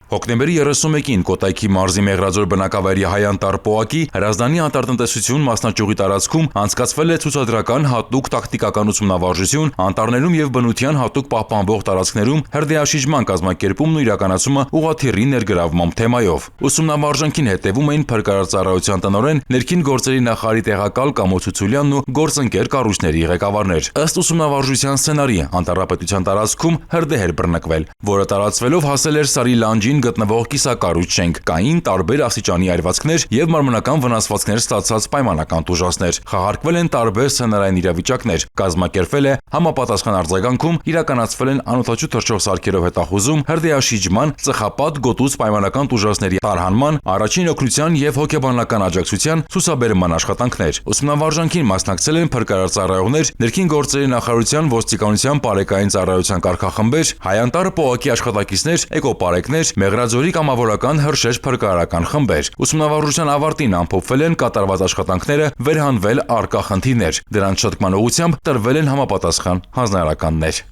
Հոկտեմբերի 31-ին Կոտայքի մարզի Մեղրաձոր բնակավայրի Հայանտար պոակի Հրազդանի անտառտնտեսություն մասնաճյուղի տարածքում անցկացվել է ցուցադրական հատուկ տակտիկական ուսումնավարժություն անտառներում եւ բնության հատուկ պահպանվող տարածքներում հրդեհաշիջման կազմակերպումն ու իրականացումը ուղղաթիռի ներգրավմամբ թեմայով։ Ուսումնավարժանքին հետևում էին Փրկարար ծառայության տնօրեն, ներքին գործերի նախարարի տեղակալ Կամո Ցուցուլյանն ու գործընկեր կառույցների ղեկավարներ։ Ըստ ուսումնավարժության սցենարի, անտառապետության տարածքում հրդեհ էր բռնկվել, որը տարածվելով հասել էր Սարի լանջին գտնվող կիսակառույց շենք, կային տարբեր աստիճանի այրվածքներ եւ մարմնական վնասվածքներ ստացած պայմանական տուժածներ։ Խաղարկվել են տարբեր սցենարային իրավիճակներ, կազմակերպվել է համապատասխան արձագանքում, իրականացվել են անօդաչու թռչող սարքերով հետախուզում, հրդեհաշիջման, ծխապատ գոտուց պայմանական տուժածների տարհանման, առաջին օգնության եւ հոգեբանական աջակցության ցուցաբերման աշխատանքներ։ Ուսումնավարժանքին մասնակցել են Փրկարար ծառայողներ, ներքին գործերի նախարարության ոստիկանության բարեկային ծառայության կարգախմբեր, Հայանտար պոակի աշխատակիցներ, էկոպարեկներ, Մեղրաձորի կամավորական հրշեջ փրկարարական խմբեր։ Ուսումնավարժության ավարտին ամփոփվել են կատարված աշխատանքները, վերհանվել առկա խնդիրներ։ Դրանց շտկման ուղղությամբ տրվել են համապատասխան հանձնարարականներ։